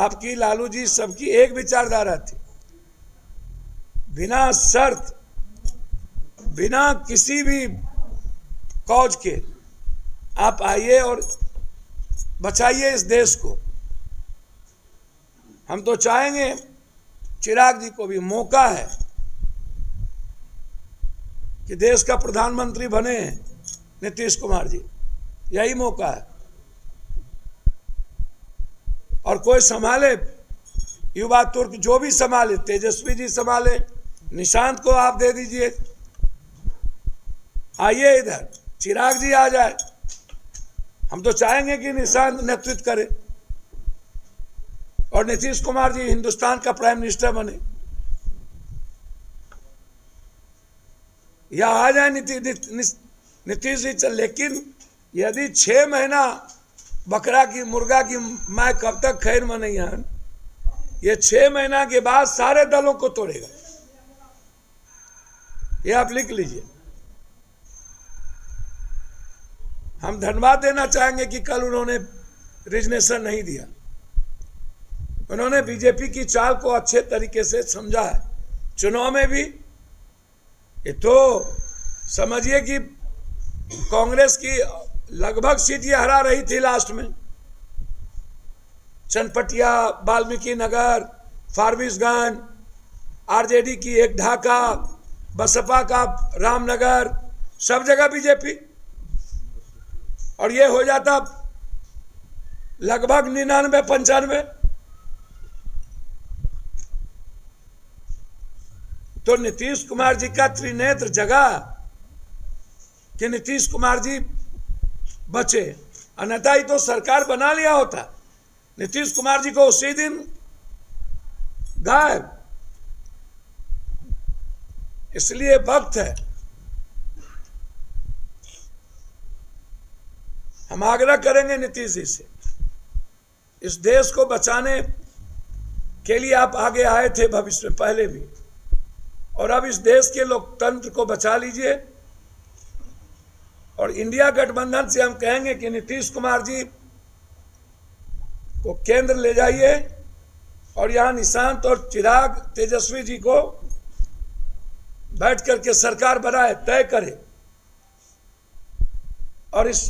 आपकी, लालू जी, सबकी एक विचारधारा थी। बिना शर्त, बिना किसी भी कॉज के आप आइए और बचाइए इस देश को। हम तो चाहेंगे, चिराग जी को भी मौका है कि देश का प्रधानमंत्री बने नीतीश कुमार जी, यही मौका है। और कोई संभाले, युवा तुर्क जो भी संभाले, तेजस्वी जी संभाले, निशांत को आप दे दीजिए, आइए इधर, चिराग जी आ जाए। हम तो चाहेंगे कि निशांत नेतृत्व करे और नीतीश कुमार जी हिंदुस्तान का प्राइम मिनिस्टर बने, या आ जाए नीतीश जी। लेकिन यदि 6 महीना बकरा की, मुर्गा की मैं कब तक खैर में नहीं आन, ये 6 महीना के बाद सारे दलों को तोड़ेगा, ये आप लिख लीजिए। हम धन्यवाद देना चाहेंगे कि कल उन्होंने रिजनेशन नहीं दिया, उन्होंने बीजेपी की चाल को अच्छे तरीके से समझा है। चुनाव में भी ये तो समझिए कि कांग्रेस की लगभग सीटें हरा रही थी लास्ट में, चनपटिया, वाल्मीकि नगर, फारबिसगंज, आरजेडी की एक ढाका, बसपा का रामनगर, सब जगह बीजेपी। और ये हो जाता लगभग 99-95। तो नीतीश कुमार जी का त्रिनेत्र जगा कि नीतीश कुमार जी बचे, अन्यथा ही तो सरकार बना लिया होता। नीतीश कुमार जी को उसी दिन गायब। इसलिए वक्त है, हम आग्रह करेंगे नीतीश जी से, इस देश को बचाने के लिए आप आगे आए थे भविष्य में पहले भी, और अब इस देश के लोकतंत्र को बचा लीजिए। और इंडिया गठबंधन से हम कहेंगे कि नीतीश कुमार जी को केंद्र ले जाइए और यहाँ निशांत और चिराग, तेजस्वी जी को बैठ करके सरकार बनाए, तय करे और इस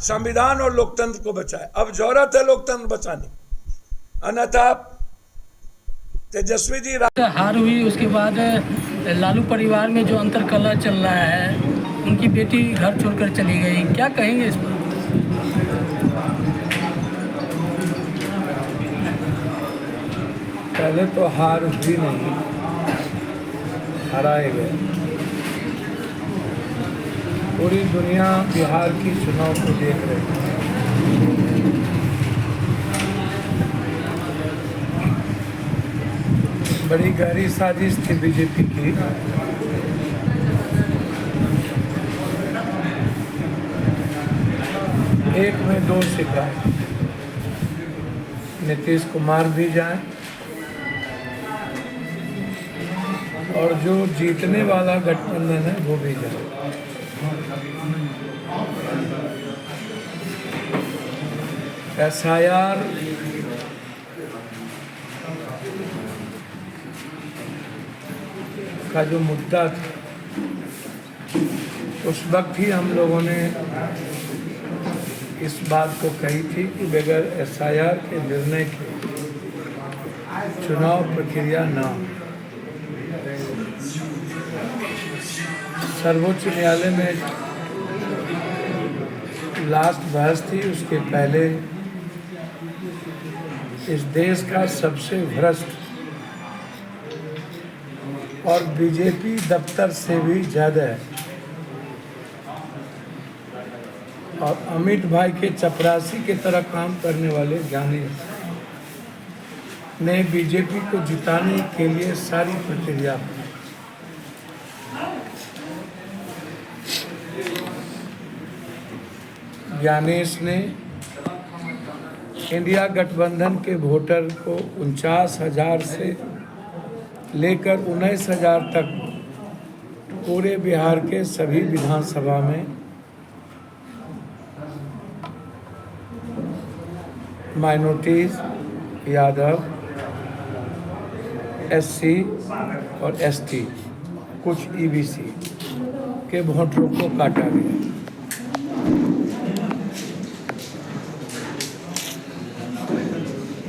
संविधान और लोकतंत्र को बचाए। अब जरूरत है लोकतंत्र बचाने, अन्यथा तेजस्वी जी हार हुई, उसके बाद लालू परिवार में जो अंतरकलह चल रहा है, उनकी बेटी घर छोड़कर चली गई, क्या कहेंगे इस पर? पहले तो हार हुई नहीं, हराए गए। पूरी दुनिया बिहार की चुनाव को देख रही है। बड़ी गहरी साजिश थी बीजेपी की। एक में 2 सिपाही, नीतीश कुमार भी जाए और जो जीतने वाला गठबंधन है वो भी जाए। SIR का जो मुद्दा था, उस वक्त ही हम लोगों ने इस बात को कही थी कि बगैर SIR के निर्णय के चुनाव प्रक्रिया न हो। सर्वोच्च न्यायालय में लास्ट बहस थी, उसके पहले इस देश का सबसे भ्रष्ट और बीजेपी दफ्तर से भी ज़्यादा है और अमित भाई के चपरासी की तरह काम करने वाले ज्ञानी ने बीजेपी को जिताने के लिए सारी प्रक्रिया ज्ञानेश ने इंडिया गठबंधन के वोटर को 49,000 से लेकर 19,000 तक पूरे बिहार के सभी विधानसभा में माइनॉरिटीज, यादव, SC और ST, कुछ EBC के वोटरों को काटा गया।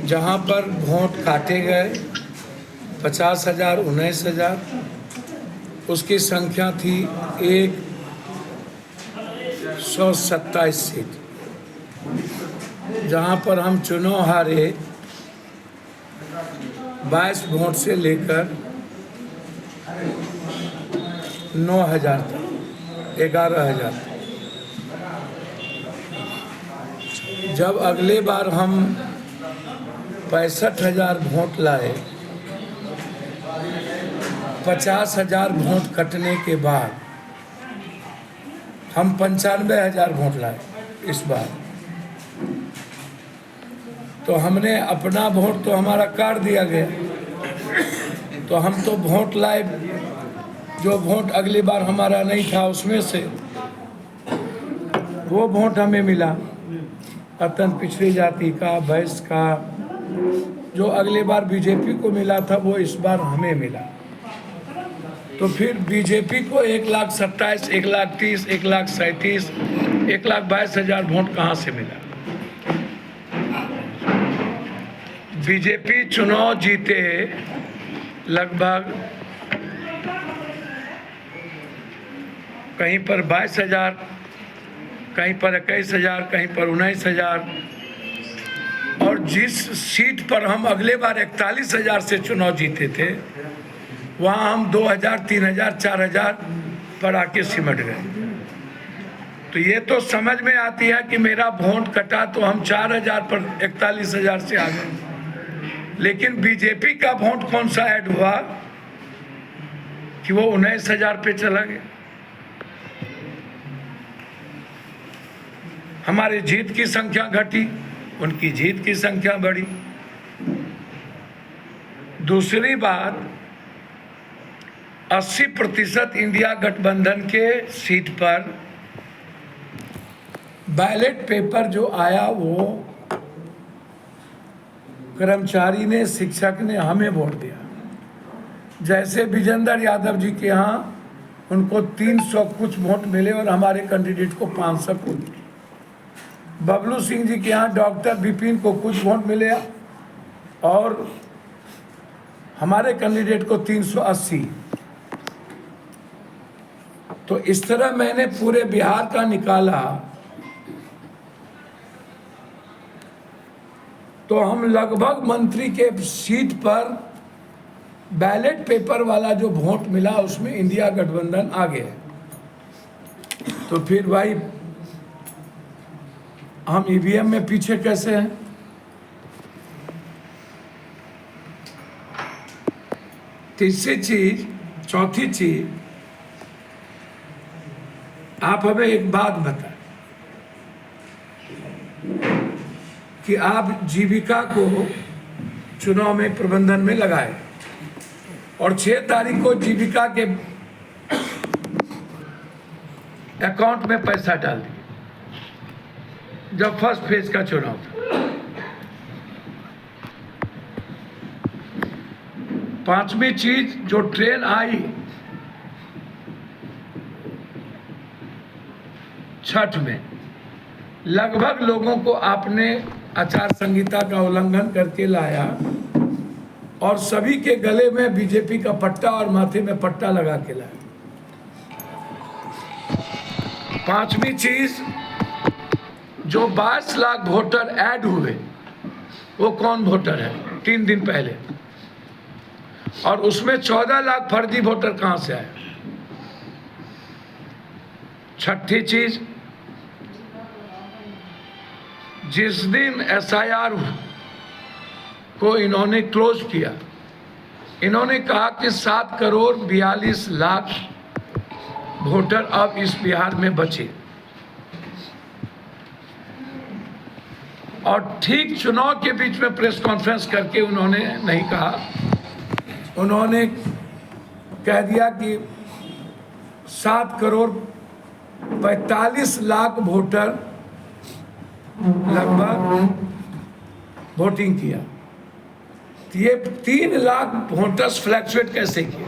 जहां पर वोट काटे गए 50,000, 19,000, उसकी संख्या थी 127 सीट। जहां पर हम चुनाव हारे 22 वोट से लेकर 9,000 तक, 11,000 तक। जब अगले बार हम 65,000 वोट लाए, 50,000 वोट कटने के बाद हम 95,000 वोट लाए इस बार। तो हमने अपना वोट तो हमारा काट दिया गया, तो हम तो वोट लाए जो वोट अगली बार हमारा नहीं था, उसमें से वो वोट हमें मिला अत्यंत पिछड़ी जाति का, वैश्य का। जो अगली बार बीजेपी को मिला था वो इस बार हमें मिला। तो फिर बीजेपी को 1,27,000, 1,30,000, 1,37,000, 1,22,000 वोट कहाँ से मिला? बीजेपी चुनाव जीते लगभग कहीं पर 22,000, कहीं पर 21,000, कहीं पर 19,000, और जिस सीट पर हम अगले बार 41,000 से चुनाव जीते थे, वहाँ हम 2,000, 3,000, 4,000 पर आके सिमट गए। तो ये तो समझ में आती है कि मेरा वोट कटा तो हम 4,000 पर 41,000 से आ गए, लेकिन बीजेपी का वोट कौन सा ऐड हुआ कि वो 19,000 पे चला गया। हमारी जीत की संख्या घटी, उनकी जीत की संख्या बढ़ी। दूसरी बात, 80% इंडिया गठबंधन के सीट पर बैलेट पेपर जो आया वो कर्मचारी ने, शिक्षक ने हमें वोट दिया। जैसे विजेंद्र यादव जी के यहाँ उनको 300 कुछ वोट मिले और हमारे कैंडिडेट को 500 कुछ। बबलू सिंह जी के यहाँ डॉक्टर विपिन को कुछ वोट मिले और हमारे कैंडिडेट को 380। तो इस तरह मैंने पूरे बिहार का निकाला, तो हम लगभग मंत्री के सीट पर बैलेट पेपर वाला जो वोट मिला उसमें इंडिया गठबंधन आगे। तो फिर भाई हम EVM में पीछे कैसे हैं? तीसरी चीज, चौथी चीज, आप हमें एक बात बताएं कि आप जीविका को चुनाव में प्रबंधन में लगाए और 6 तारीख को जीविका के अकाउंट में पैसा डाल दिया जब फर्स्ट फेज का चुनाव था। 5वीं चीज, जो ट्रेन आई छठ में, लगभग लोगों को आपने आचार संहिता का उल्लंघन करके लाया और सभी के गले में बीजेपी का पट्टा और माथे में पट्टा लगा के लाया। 5वीं चीज, जो 22 लाख वोटर ऐड हुए वो कौन वोटर है 3 दिन पहले, और उसमें 14 लाख फर्जी वोटर कहां से आए। छठी चीज, जिस दिन SIR को इन्होंने क्लोज किया, इन्होंने कहा कि 7,42,00,000 वोटर अब इस बिहार में बचे, और ठीक चुनाव के बीच में प्रेस कॉन्फ्रेंस करके उन्होंने नहीं कहा, उन्होंने कह दिया कि 7,45,00,000 वोटर लगभग वोटिंग किया। ये 3 लाख वोटर्स फ्लैक्चुएट कैसे किए?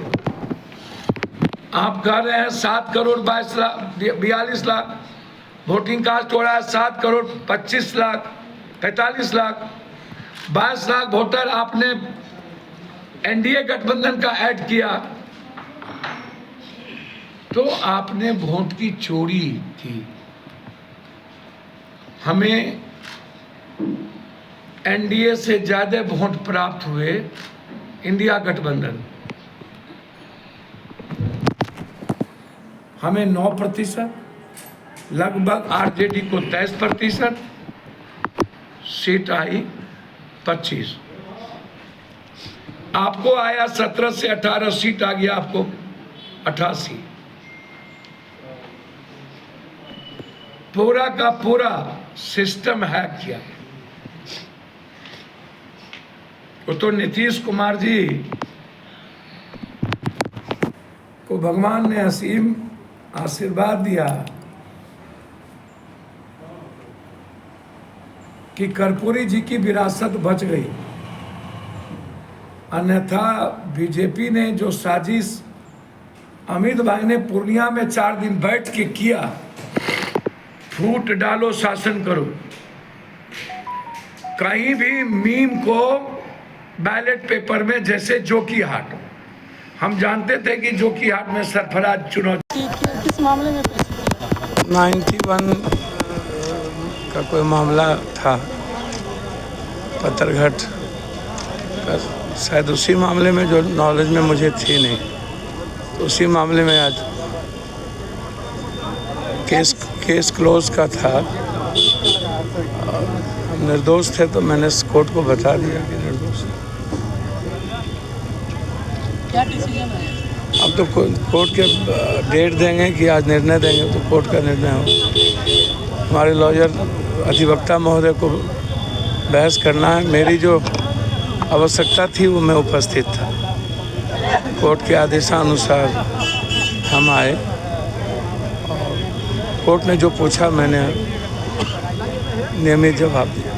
आप कह रहे हैं 7 करोड़ 42 लाख वोटिंग कास्ट हो रहा है, 7 करोड़ 25 लाख 45 लाख 22 लाख वोटर आपने एनडीए गठबंधन का ऐड किया, तो आपने वोट की चोरी की। हमें एनडीए से ज्यादा वोट प्राप्त हुए इंडिया गठबंधन, हमें 9%, लगभग आरजेडी को 23%, सीट आई 25, आपको आया 17 से 18 सीट आ गया आपको 88। पूरा का पूरा सिस्टम हैक किया। वो तो नीतीश कुमार जी को भगवान ने असीम आशीर्वाद दिया कि कर्पूरी जी की विरासत बच गई, अन्यथा बीजेपी ने जो साजिश अमित भाई ने पूर्णिया में 4 दिन बैठ के किया, फूट डालो शासन करो, कहीं भी मीम को बैलेट पेपर में, जैसे जोकीहाट, हम जानते थे कि जोकीहाट में सरफराज चुनौती किस मामले में 91 का कोई मामला था, पत्थरघाट का, शायद उसी मामले में, जो नॉलेज में मुझे थी नहीं, तो उसी मामले में आज केस क्लोज का था। हम निर्दोष थे, तो मैंने कोर्ट को बता दिया कि निर्दोष है। क्या डिसीजन है? अब तो कोर्ट के डेट देंगे कि आज निर्णय देंगे, तो कोर्ट का निर्णय हो। हमारे लॉयर अधिवक्ता महोदय को बहस करना है। मेरी जो आवश्यकता थी वो मैं उपस्थित था। कोर्ट के आदेशानुसार हम आए और कोर्ट ने जो पूछा मैंने नियमित जवाब दिया।